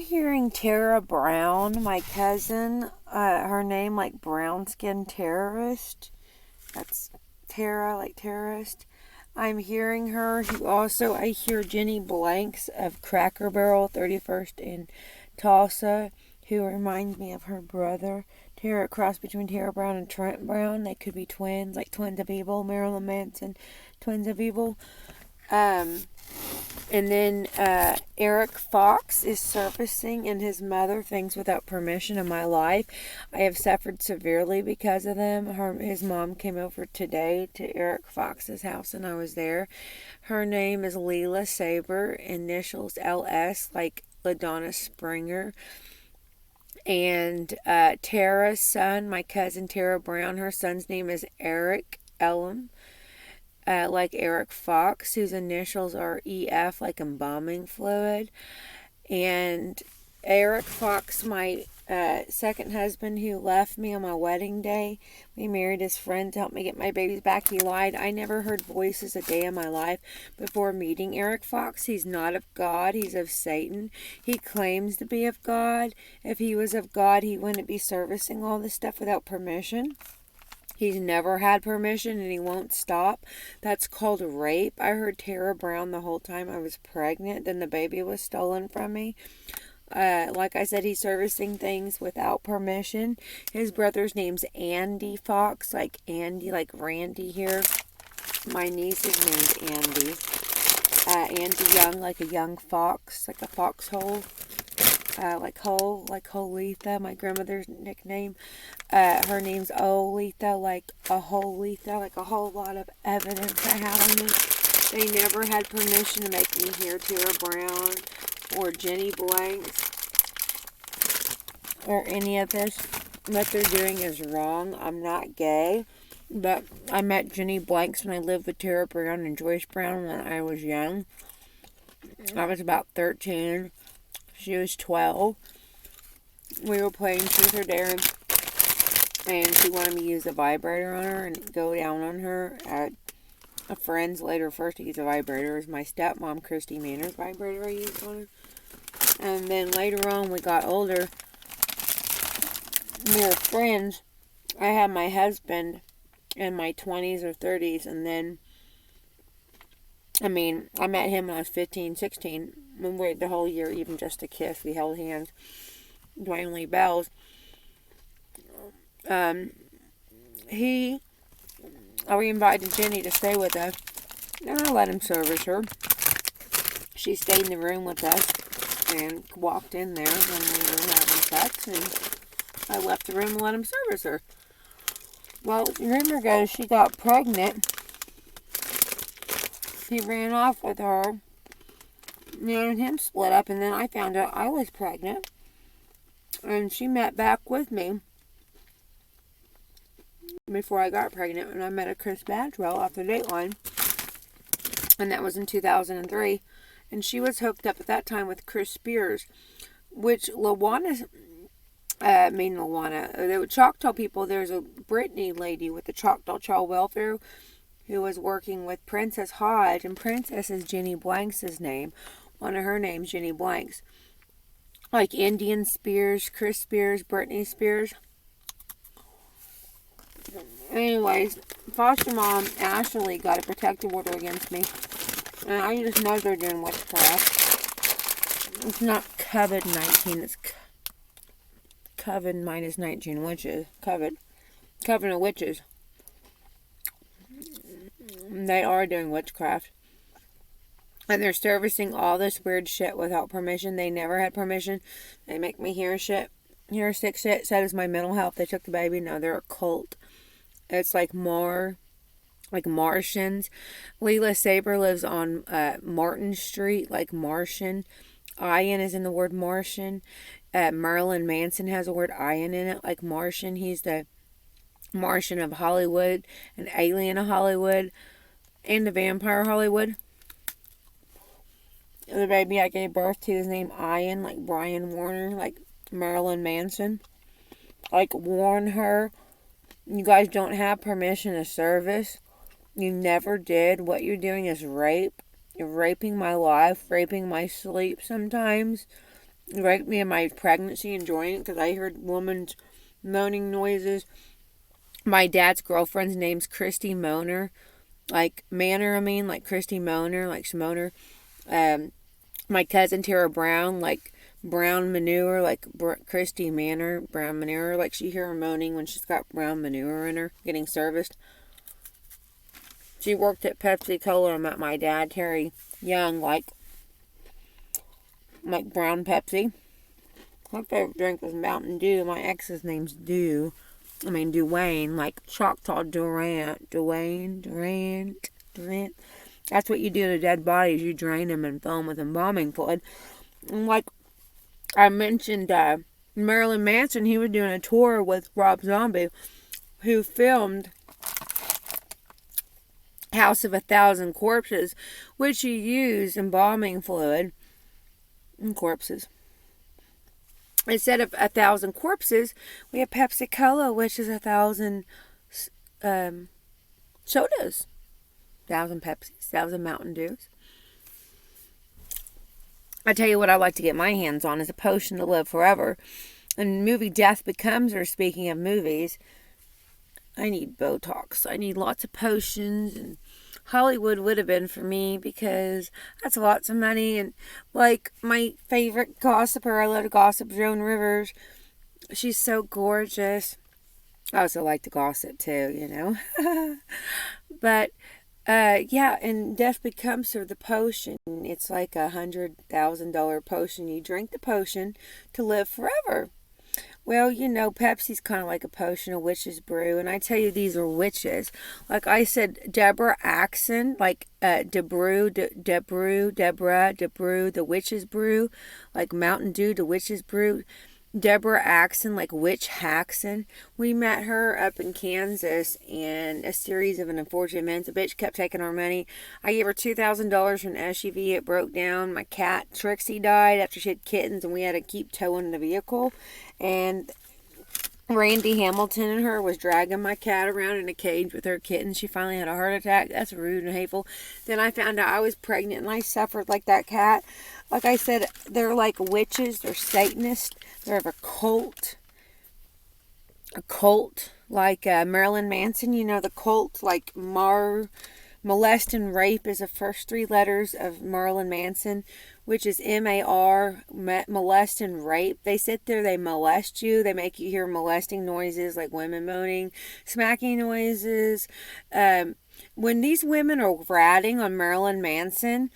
hearing Tara Brown, my cousin. Her name, like brown skin terrorist. That's Tara, like terrorist. I'm hearing her. Also, I hear Jenny Blanks of Cracker Barrel, 31st in Tulsa, who reminds me of her brother. Tara, cross between Tara Brown and Trent Brown. They could be twins, like twins of evil. Marilyn Manson, twins of evil. And then Eric Fox is surfacing, and his mother, things without permission in my life. I have suffered severely because of them. His mom came over today to Eric Fox's house, and I was there. Her name is Leela Saber, initials LS, like LaDonna Springer. And Tara's son, my cousin Tara Brown, her son's name is Eric Ellum. Like Eric Fox, whose initials are EF, like embalming fluid. And Eric Fox, my second husband, who left me on my wedding day. We married his friend to help me get my babies back. He lied. I never heard voices a day in my life before meeting Eric Fox. He's not of God. He's of Satan. He claims to be of God. If he was of God, he wouldn't be servicing all this stuff without permission. He's never had permission, and he won't stop. That's called rape. I heard Tara Brown the whole time I was pregnant. Then the baby was stolen from me. Like I said, he's servicing things without permission. His brother's name's Andy Fox, like Andy, like Randy here. My niece's name's Andy. Andy Young, like a young fox, like a foxhole. Like Holitha, my grandmother's nickname. Her name's Olitha, like a Holitha, like a whole lot of evidence I have on this. They never had permission to make me hear Tara Brown or Jenny Blanks or any of this. What they're doing is wrong. I'm not gay, but I met Jenny Blanks when I lived with Tara Brown and Joyce Brown when I was young. I was about 13. She was 12. We were playing Truth or Dare, and she wanted me to use a vibrator on her and go down on her at a friend's later. First to use a vibrator was my stepmom, Christy Manor's vibrator I used on her. And then later on, we got older. We were friends. I had my husband in my 20s or 30s, and then, I met him when I was 15, 16. We waited the whole year, even just to kiss. We held hands. Dwayne Lee Bells. We invited Jenny to stay with us, and I let him service her. She stayed in the room with us and walked in there when we were having sex, and I left the room and let him service her. Well, rumor goes she got pregnant. He ran off with her. Me and him split up, and then I found out I was pregnant. And she met back with me before I got pregnant, and I met a Chris Badwell off the Dateline. And that was in 2003. And she was hooked up at that time with Chris Spears, which the Choctaw people, there's a Brittany lady with the Choctaw Child Welfare who was working with Princess Hodge, and Princess is Jenny Blanks' name. One of her names, Jenny Blanks. Like Indian Spears, Chris Spears, Brittany Spears. Anyways, foster mom Ashley got a protective order against me. And I just know they're doing witchcraft. It's not COVID-19, it's COVID minus 19 witches. Coven of witches. They are doing witchcraft. And they're servicing all this weird shit without permission. They never had permission. They make me hear sick shit. Said it's my mental health. They took the baby. No, they're a cult. It's like Martians. Leela Saber lives on Martin Street, like Martian. Iron is in the word Martian. Marilyn Manson has a word iron in it, like Martian. He's the Martian of Hollywood, an alien of Hollywood, and the vampire Hollywood. The baby I gave birth to is named Ian, like Brian Warner, like Marilyn Manson. Like, warn her, you guys don't have permission to service. You never did. What you're doing is rape. You're raping my life, raping my sleep sometimes. raped me in my pregnancy enjoying it because I heard women's moaning noises. My dad's girlfriend's name's Christy Moaner. Like Manor, like Christy Moaner, like Shimoner. My cousin Tara Brown, like brown manure, like Christy Manor, brown manure. Like she hear her moaning when she's got brown manure in her getting serviced. She worked at Pepsi Cola and met my dad, Terry Young, like brown Pepsi. My favorite drink was Mountain Dew. My ex's name's Duane, like Choctaw Durant. That's what you do to dead bodies. You drain them and fill them with embalming fluid. And like I mentioned, Marilyn Manson, he was doing a tour with Rob Zombie, who filmed House of 1,000 Corpses, which he used embalming fluid and corpses. Instead of 1,000 corpses, we have Pepsi Cola, which is 1,000 sodas. 1,000 Pepsis, 1,000 Mountain Dews. I tell you what I like to get my hands on is a potion to live forever. And the movie Death Becomes Her, speaking of movies, I need Botox. I need lots of potions, and Hollywood would have been for me because that's lots of money. And like my favorite gossiper, I love to gossip, Joan Rivers. She's so gorgeous. I also like to gossip too, But yeah, and Death Becomes Her, the potion. It's like $100,000 potion. You drink the potion to live forever. Well, Pepsi's kind of like a potion of witch's brew. And I tell you, these are witches. Like I said, Debra Axon, like debra, the witch's brew. Like Mountain Dew, the witch's brew. Debra Axon, like witch haxon. We met her up in Kansas in a series of an unfortunate events. The bitch kept taking our money. I gave her $2,000 for an SUV. It broke down. My cat Trixie died after she had kittens, and we had to keep towing the vehicle. And Randy Hamilton and her was dragging my cat around in a cage with her kitten. She finally had a heart attack. That's rude and hateful. Then I found out I was pregnant, and I suffered like that cat. Like I said, they're like witches. They're Satanists. They're of a cult. A cult like Marilyn Manson. The cult like molest and rape is the first three letters of Marilyn Manson, which is M-A-R, molest and rape. They sit there, they molest you, they make you hear molesting noises like women moaning, smacking noises. When these women are ratting on Marilyn Manson,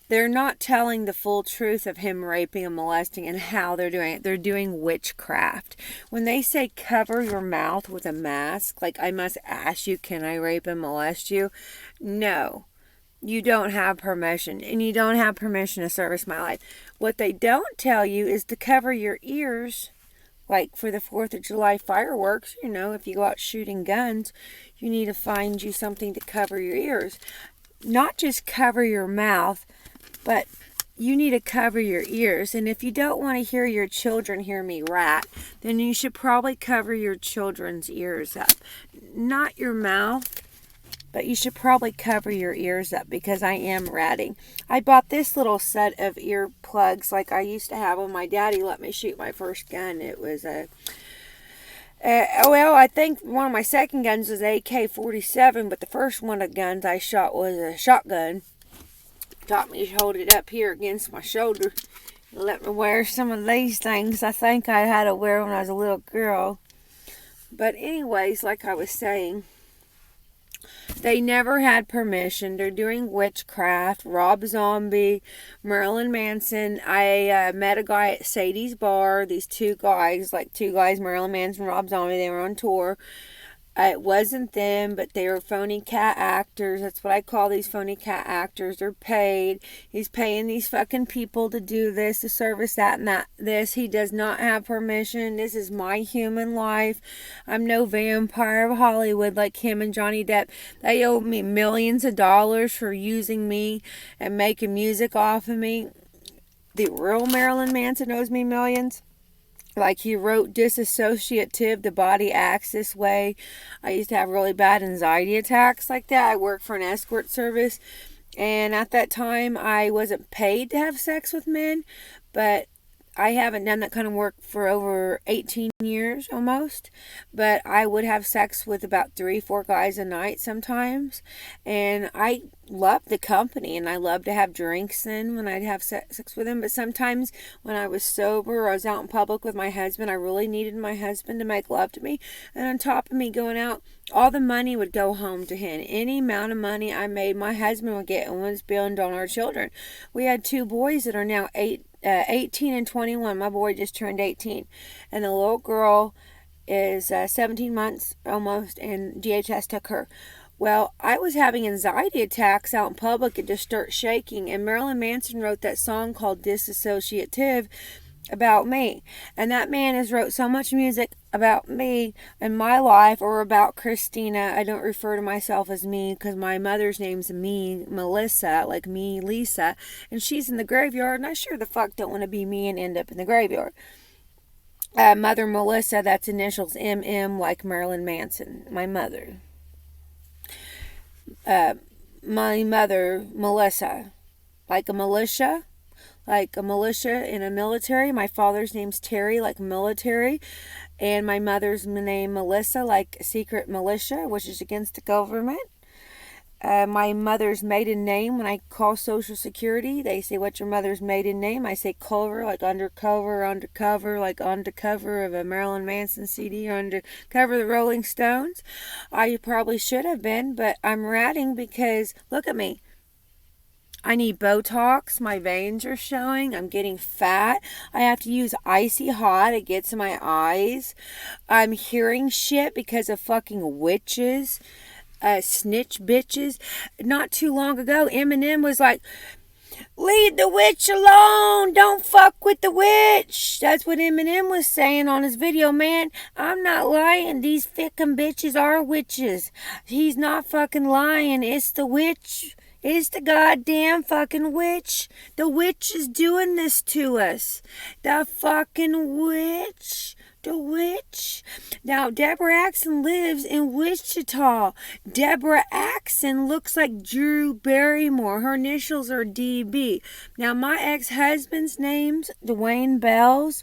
they're not telling the full truth of him raping and molesting and how they're doing it. They're doing witchcraft. When they say cover your mouth with a mask, like I must ask you, can I rape and molest you? No. You don't have permission, and you don't have permission to service my life. What they don't tell you is to cover your ears, like for the 4th of July fireworks. If you go out shooting guns, you need to find you something to cover your ears. Not just cover your mouth, but you need to cover your ears. And if you don't want to hear your children hear me rat, then you should probably cover your children's ears up. Not your mouth, but you should probably cover your ears up because I am ratting. I bought this little set of earplugs like I used to have when my daddy let me shoot my first gun. It was I think one of my second guns was AK-47, but the first one of the guns I shot was a shotgun. Taught me to hold it up here against my shoulder. Let me wear some of these things. I think I had to wear when I was a little girl. But anyways, like I was saying, they never had permission. They're doing witchcraft. Rob Zombie, Marilyn Manson. I met a guy at Sadie's bar. These two guys, Marilyn Manson, Rob Zombie, they were on tour. It wasn't them, but they were phony cat actors. That's what I call these phony cat actors. They're paid. He's paying these fucking people to do this, to service that and this. He does not have permission. This is my human life. I'm no vampire of Hollywood like him and Johnny Depp. They owe me millions of dollars for using me and making music off of me. The real Marilyn Manson owes me millions. Like he wrote disassociative, the body acts this way. I used to have really bad anxiety attacks like that. I worked for an escort service. And at that time, I wasn't paid to have sex with men. But I haven't done that kind of work for over 18 years almost, but I would have sex with about 3, 4 guys a night sometimes. And I love the company and I love to have drinks in when I'd have sex with them. But sometimes when I was sober or I was out in public with my husband, I really needed my husband to make love to me. And on top of me going out, all the money would go home to him. Any amount of money I made, my husband would get and was spent on our children. We had 2 boys that are now 18 and 21. My boy just turned 18. And the little girl is 17 months almost, and DHS took her. Well, I was having anxiety attacks out in public and just start shaking. And Marilyn Manson wrote that song called Disassociative about me. And that man has wrote so much music about me and my life, or about Kristina. I don't refer to myself as me because my mother's name's me, Melissa, like me, Lisa. And she's in the graveyard, and I sure the fuck don't want to be me and end up in the graveyard. Mother Melissa, that's initials MM, like Marilyn Manson, my mother. My mother, Melissa, like a militia in a military. My father's name's Terry, like military. And my mother's name, Melissa, like secret militia, which is against the government. My mother's maiden name, when I call Social Security, they say, what's your mother's maiden name? I say Culver, like undercover, like on the cover of a Marilyn Manson CD, or undercover of the Rolling Stones. I probably should have been, but I'm ratting because, look at me. I need Botox. My veins are showing. I'm getting fat. I have to use icy hot. It gets in my eyes. I'm hearing shit because of fucking witches. Snitch bitches. Not too long ago, Eminem was like, leave the witch alone. Don't fuck with the witch. That's what Eminem was saying on his video. Man, I'm not lying. These fickin' bitches are witches. He's not fucking lying. It's the witch. It's the goddamn fucking witch. The witch is doing this to us. The fucking witch. The witch. Now, Debra Axon lives in Wichita. Debra Axon looks like Drew Barrymore. Her initials are DB. Now, my ex-husband's name's Dwayne Bell's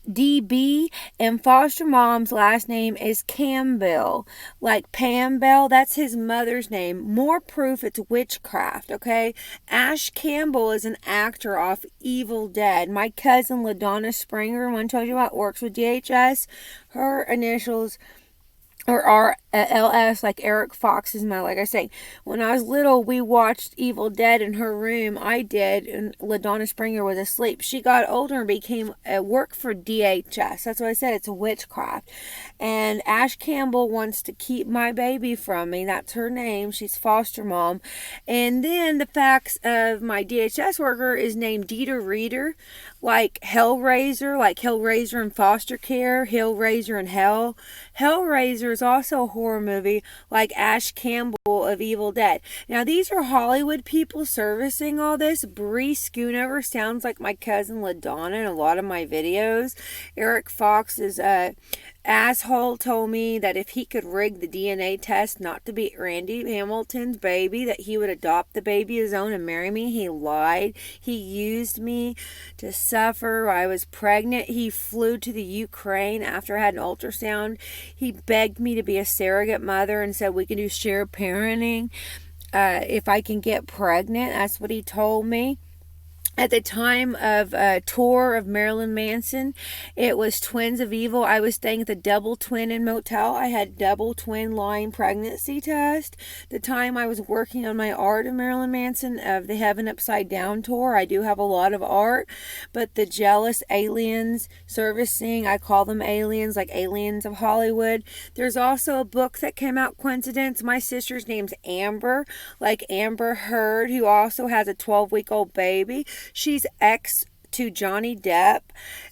DB, and foster mom's last name is Campbell, like Pam Bell. That's his mother's name. More proof it's witchcraft, okay? Ash Campbell is an actor off Evil Dead. My cousin LaDonna Springer, one I told you about, works with DHS. Her initials or LS, like Eric Fox's mother. Like I say, when I was little, we watched Evil Dead in her room. I did, and LaDonna Springer was asleep. She got older and became work for DHS. That's what I said. It's a witchcraft. And Ash Campbell wants to keep my baby from me. That's her name. She's foster mom. And then the facts of my DHS worker is named Dieter Reader, like Hellraiser in foster care, Hellraiser in hell. Hellraiser is also a horror movie, like Ash Campbell of Evil Dead. Now, these are Hollywood people servicing all this. Bree Schoonover sounds like my cousin LaDonna in a lot of my videos. Eric Fox's asshole told me that if he could rig the DNA test not to be Randy Hamilton's baby, that he would adopt the baby his own and marry me. He lied. He used me to suffer. I was pregnant. He flew to the Ukraine after I had an ultrasound. He begged me to be a surrogate mother and said we can do shared parenting if I can get pregnant. That's what he told me. At the time of a tour of Marilyn Manson, it was Twins of Evil. I was staying at the Double Twin Inn Motel. I had double twin lying pregnancy test. The time I was working on my art of Marilyn Manson of the Heaven Upside Down tour. I do have a lot of art, but the jealous aliens servicing, I call them aliens, like aliens of Hollywood. There's also a book that came out, coincidence. My sister's name's Amber, like Amber Heard, who also has a 12-week-old baby. She's ex to Johnny Depp,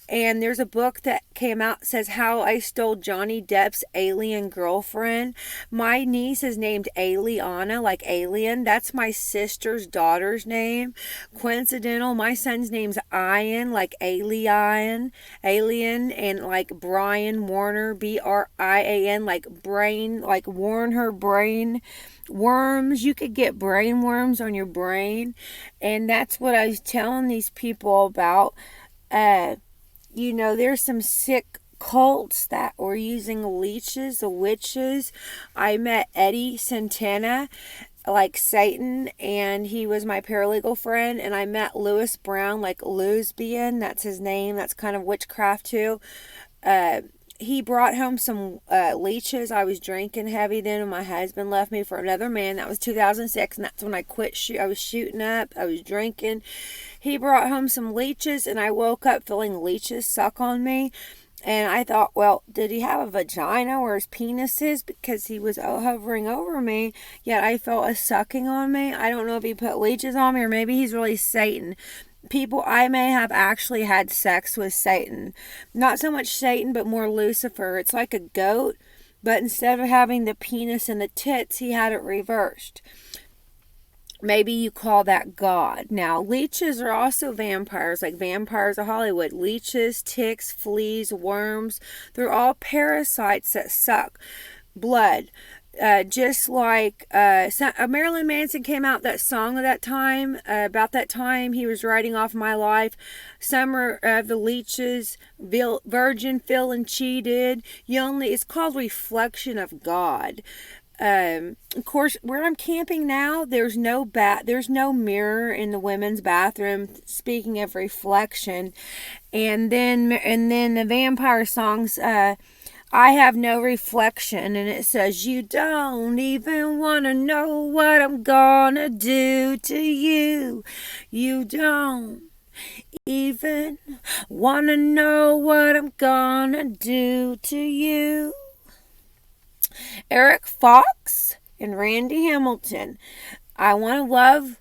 and there's a book that came out, says how I stole Johnny Depp's alien girlfriend. My niece is named Aliana, like alien. That's my sister's daughter's name. Coincidental, my son's name's Ian, like alien, and like Brian Warner, Brian, like brain, like Warren, her brain. worms. You could get brain worms on your brain. And that's what I was telling these people about. There's some sick cults that were using leeches, the witches. I met Eddie Santana, like Satan, and he was my paralegal friend. And I met Lewis Brown, like lesbian, that's his name. That's kind of witchcraft too. He brought home some leeches. I was drinking heavy then, and my husband left me for another man. That was 2006, and that's when I quit. I was shooting up. I was drinking. He brought home some leeches, and I woke up feeling leeches suck on me. And I thought, well, did he have a vagina where his penis is? Because he was hovering over me, yet I felt a sucking on me. I don't know if he put leeches on me, or maybe he's really Satan. People, I may have actually had sex with Satan. Not so much Satan, but more Lucifer. It's like a goat, but instead of having the penis and the tits, he had it reversed. Maybe you call that God. Now, leeches are also vampires, like Vampires of Hollywood. Leeches, ticks, fleas, worms, they're all parasites that suck blood. Just like Marilyn Manson came out that song at that time, about that time he was writing off my life. Summer of the Leeches, Virgin, Phil and Cheated. It's called Reflection of God. Of course, where I'm camping now, there's no mirror in the women's bathroom. Speaking of reflection, and then the vampire songs. I have no reflection, and it says, you don't even want to know what I'm gonna do to you. You don't even want to know what I'm gonna do to you. Eric Fox and Randy Hamilton. I want to love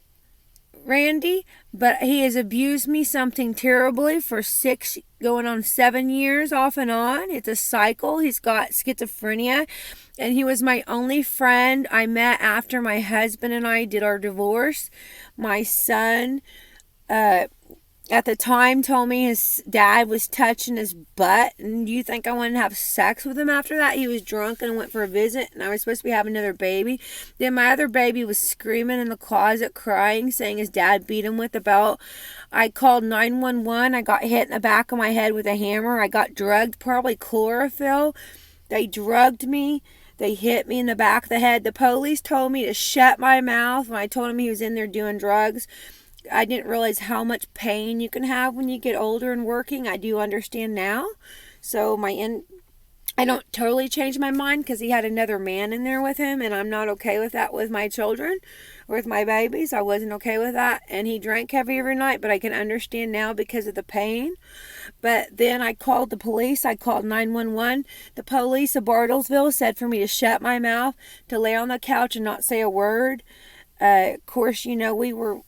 Randy, but he has abused me something terribly for 6 going on 7 years off and on. It's a cycle. He's got schizophrenia, and he was my only friend I met after my husband and I did our divorce. My son at the time told me his dad was touching his butt, and do you think I wanted to have sex with him after that? He was drunk and went for a visit, and I was supposed to be having another baby. Then my other baby was screaming in the closet, crying, saying his dad beat him with a belt. I called 911. I got hit in the back of my head with a hammer. I got drugged, probably chlorophyll. They drugged me. They hit me in the back of the head. The police told me to shut my mouth when I told him he was in there doing drugs. I didn't realize how much pain you can have when you get older and working. I do understand now. So I don't totally change my mind because he had another man in there with him, and I'm not okay with that with my children or with my babies. I wasn't okay with that. And he drank heavy every night, but I can understand now because of the pain. But then I called the police. I called 911. The police of Bartlesville said for me to shut my mouth, to lay on the couch and not say a word. Of course, we were...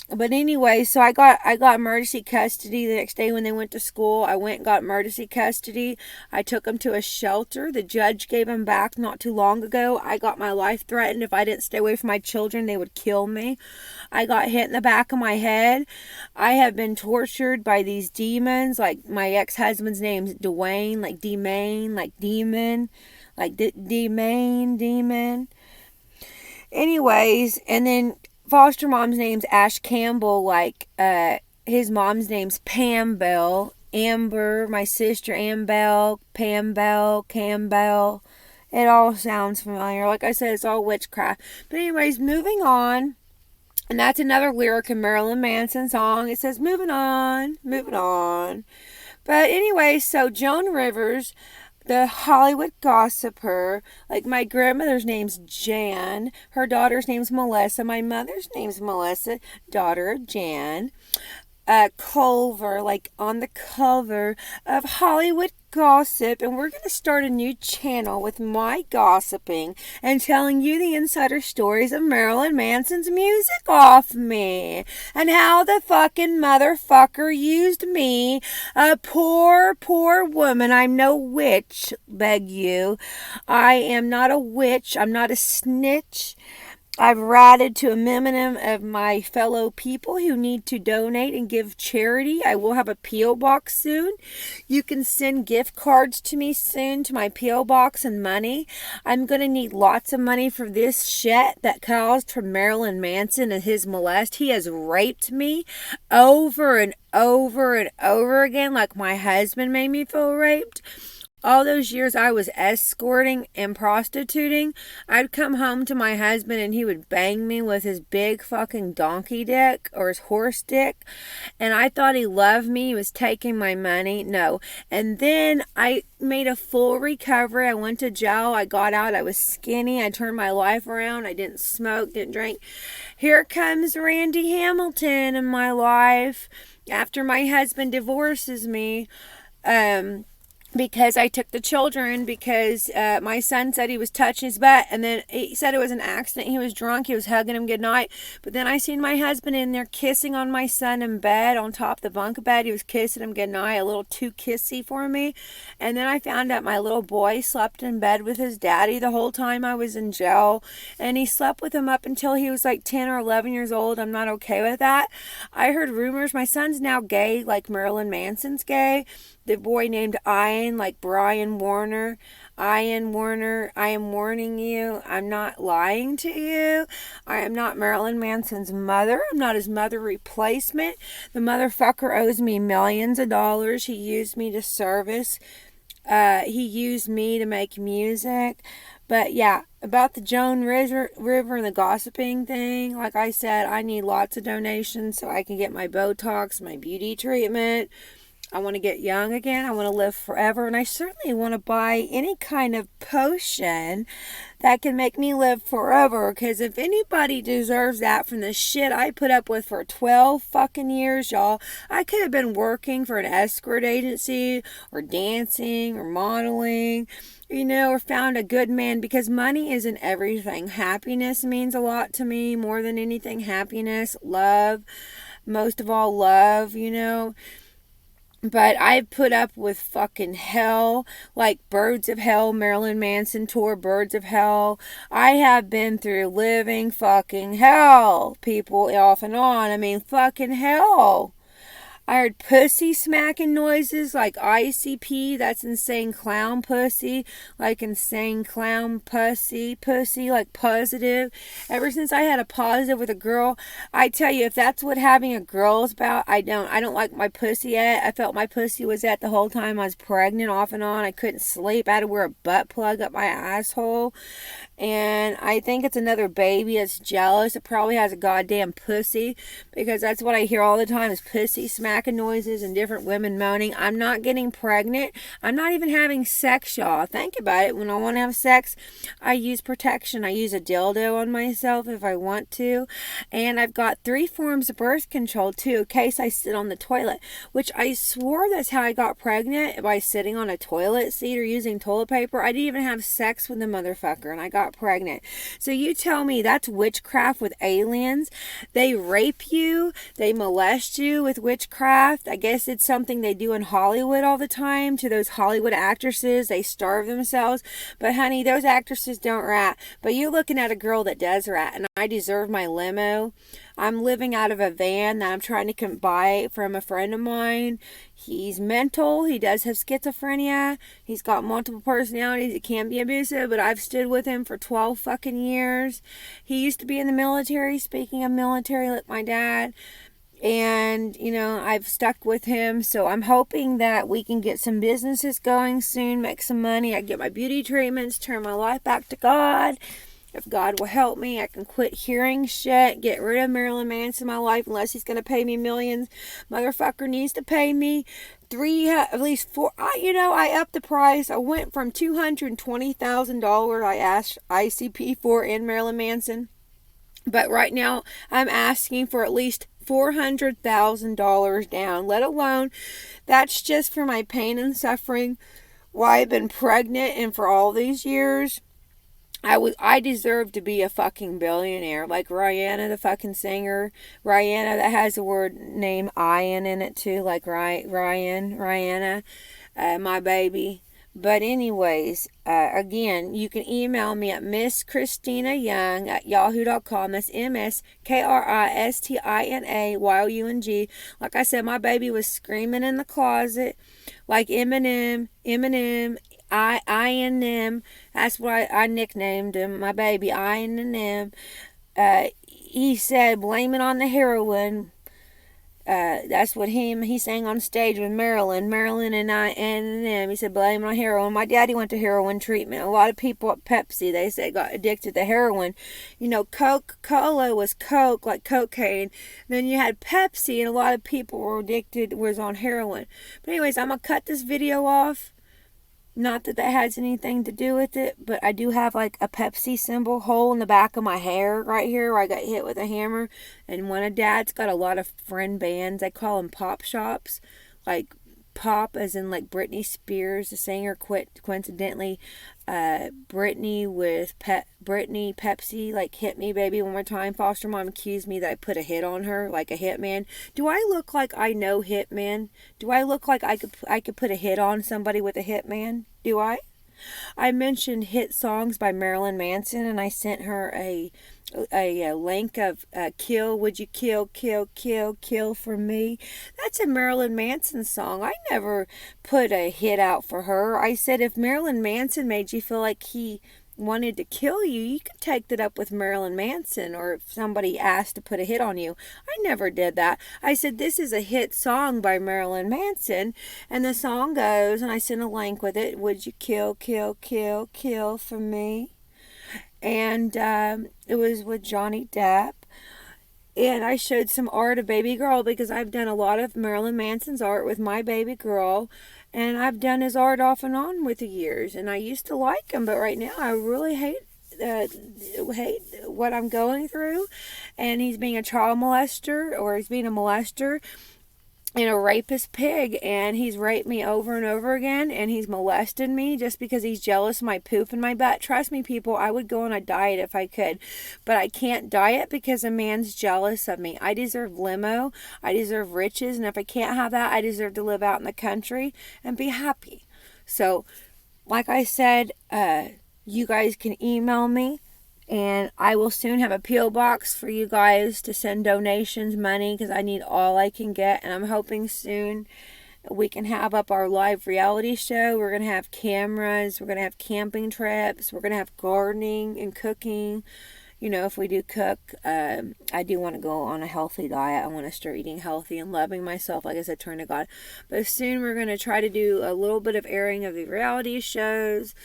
But anyway, so I got emergency custody the next day when they went to school. I went and got emergency custody. I took them to a shelter. The judge gave them back not too long ago. I got my life threatened. If I didn't stay away from my children, they would kill me. I got hit in the back of my head. I have been tortured by these demons. Like my ex-husband's name's Dwayne, like D-Main, like demon, like D-Main, demon. Anyways, and then foster mom's name's Ash Campbell, like his mom's name's Pam Bell, Amber, my sister Ambell, Pam Bell, Campbell. It all sounds familiar. Like I said, it's all witchcraft. But anyways, moving on. And that's another lyric in Marilyn Manson song. It says, moving on, moving on. But anyway, so Joan Rivers, the Hollywood gossiper, like my grandmother's name's Jan, her daughter's name's Melissa, my mother's name's Melissa, daughter of Jan. Culver, like on the cover of Hollywood Gossip, and we're going to start a new channel with my gossiping and telling you the insider stories of Marilyn Manson's music off me, and how the fucking motherfucker used me, a poor woman. I'm no witch, beg you. I am not a witch. I'm not a snitch. I've ratted to a minimum of my fellow people who need to donate and give charity. I will have a P.O. box soon. You can send gift cards to me soon to my P.O. box and money. I'm going to need lots of money for this shit that caused from Marilyn Manson and his molest. He has raped me over and over and over again, like my husband made me feel raped. All those years I was escorting and prostituting, I'd come home to my husband and he would bang me with his big fucking donkey dick or his horse dick. And I thought he loved me. He was taking my money. No. And then I made a full recovery. I went to jail. I got out. I was skinny. I turned my life around. I didn't smoke, didn't drink. Here comes Randy Hamilton in my life after my husband divorces me. Because I took the children, because my son said he was touching his butt, and then he said it was an accident. He was drunk. He was hugging him goodnight. But then I seen my husband in there kissing on my son in bed, on top of the bunk bed. He was kissing him goodnight, a little too kissy for me. And then I found out my little boy slept in bed with his daddy the whole time I was in jail. And he slept with him up until he was like 10 or 11 years old. I'm not okay with that. I heard rumors. My son's now gay, like Marilyn Manson's gay. The boy named Ian, like Brian Warner. Ian Warner, I am warning you. I'm not lying to you. I am not Marilyn Manson's mother. I'm not his mother replacement. The motherfucker owes me millions of dollars. He used me to service. He used me to make music. But yeah, about the Joan River and the gossiping thing, like I said, I need lots of donations so I can get my Botox, my beauty treatment. I want to get young again. I want to live forever. And I certainly want to buy any kind of potion that can make me live forever. Because if anybody deserves that from the shit I put up with for 12 fucking years, y'all, I could have been working for an escort agency or dancing or modeling, or found a good man, because money isn't everything. Happiness means a lot to me, more than anything. Happiness, love, most of all love, But I've put up with fucking hell, like Birds of Hell, Marilyn Manson tour, Birds of Hell. I have been through living fucking hell, people, off and on. I mean, fucking hell. I heard pussy smacking noises like ICP, that's insane clown pussy, like insane clown pussy, like positive. Ever since I had a positive with a girl, I tell you, if that's what having a girl is about, I don't like my pussy at. I felt my pussy was at the whole time I was pregnant, off and on. I couldn't sleep. I had to wear a butt plug up my asshole. And I think it's another baby that's jealous. It probably has a goddamn pussy, because that's what I hear all the time is pussy smacking noises and different women moaning. I'm not getting pregnant. I'm not even having sex, y'all. Think about it. When I want to have sex, I use protection. I use a dildo on myself if I want to. And I've got 3 forms of birth control too, in case I sit on the toilet, which I swore that's how I got pregnant, by sitting on a toilet seat or using toilet paper. I didn't even have sex with the motherfucker and I got pregnant. So you tell me that's witchcraft with aliens? They rape you, they molest you with witchcraft. I guess it's something they do in Hollywood all the time to those Hollywood actresses. They starve themselves. But honey, those actresses don't rat. But you're looking at a girl that does rat, and I deserve my limo. I'm living out of a van that I'm trying to buy from a friend of mine. He's mental. He does have schizophrenia. He's got multiple personalities. He can be abusive, but I've stood with him for 12 fucking years. He used to be in the military. Speaking of military, like my dad. And, I've stuck with him. So I'm hoping that we can get some businesses going soon, make some money. I get my beauty treatments, turn my life back to God. If God will help me, I can quit hearing shit, get rid of Marilyn Manson in my life, unless he's going to pay me millions. Motherfucker needs to pay me at least 4. I upped the price. I went from $220,000 I asked ICP for in Marilyn Manson. But right now, I'm asking for at least $400,000 down, let alone, that's just for my pain and suffering, why I've been pregnant, and for all these years. I deserve to be a fucking billionaire, like Rihanna, the fucking singer. Rihanna, that has the word name Ian in it too, like Rihanna, my baby. But anyways, again, you can email me at misskristina.young@yahoo.com. That's MSKRISTINAYOUNG. Like I said, my baby was screaming in the closet like Eminem, I&M. That's what I nicknamed him, my baby, I&M. He said, blame it on the heroin. That's what he sang on stage with Marilyn and I and them. He said, blame it on heroin. My daddy went to heroin treatment. A lot of people at Pepsi, they said, got addicted to heroin. You know, Coca-Cola was Coke, like cocaine. Then you had Pepsi, and a lot of people were addicted, was on heroin. But anyways, I'm going to cut this video off. Not that has anything to do with it, but I do have like a Pepsi symbol hole in the back of my hair right here where I got hit with a hammer. And one of Dad's got a lot of friend bands. I call them pop shops. Like pop as in like Britney Spears, the singer, coincidentally. Britney Pepsi like hit me baby one more time. Foster mom accused me that I put a hit on her, like a hitman. Do I look like I know hitman? Do I look like I could put a hit on somebody with a hitman? Do I? I mentioned hit songs by Marilyn Manson, and I sent her a link of kill, would you kill for me? That's a Marilyn Manson song. I never put a hit out for her. I said if Marilyn Manson made you feel like he wanted to kill you, you could take that up with Marilyn Manson, or if somebody asked to put a hit on you. I never did that. I said this is a hit song by Marilyn Manson, and the song goes, and I sent a link with it, would you kill for me? And it was with Johnny Depp. And I showed some art of baby girl because I've done a lot of Marilyn Manson's art with my baby girl. And I've done his art off and on with the years. And I used to like him, but right now I really hate what I'm going through. And he's being a child molester, or he's being a molester and a rapist pig, and he's raped me over and over again, and he's molested me just because he's jealous of my poop in my butt. Trust me, people, I would go on a diet if I could, but I can't diet because a man's jealous of me. I deserve limo, I deserve riches, and if I can't have that, I deserve to live out in the country and be happy. So, like I said, you guys can email me, and I will soon have a P.O. box for you guys to send donations, money, because I need all I can get. And I'm hoping soon we can have up our live reality show. We're going to have cameras. We're going to have camping trips. We're going to have gardening and cooking. You know, if we do cook, I do want to go on a healthy diet. I want to start eating healthy and loving myself, like I said, turn to God. But soon we're going to try to do a little bit of airing of the reality shows.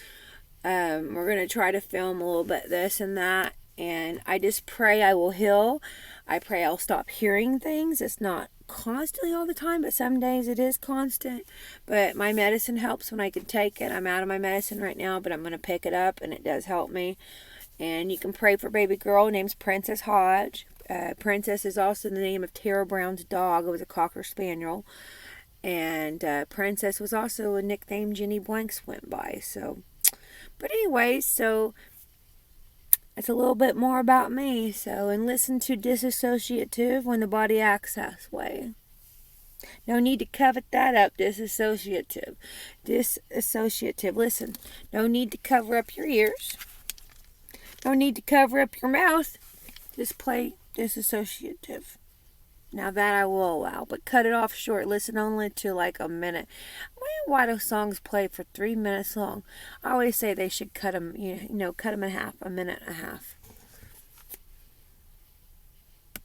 We're going to try to film a little bit this and that, and I just pray I will heal. I pray I'll stop hearing things. It's not constantly all the time, but some days it is constant. But my medicine helps when I can take it. I'm out of my medicine right now, but I'm going to pick it up, and it does help me. And you can pray for baby girl. Her name's Princess Hodge. Princess is also the name of Tara Brown's dog. It was a Cocker Spaniel. And Princess was also a nickname Jenny Blanks went by, so... But anyway, so it's a little bit more about me. So, and listen to Disassociative when the body acts that way. No need to cover that up, Disassociative. Disassociative. Listen, no need to cover up your ears. No need to cover up your mouth. Just play Disassociative. Now that I will allow, but cut it off short. Listen only to like a minute. Why do songs play for 3 minutes long? I always say they should cut them, cut them in half, a minute and a half.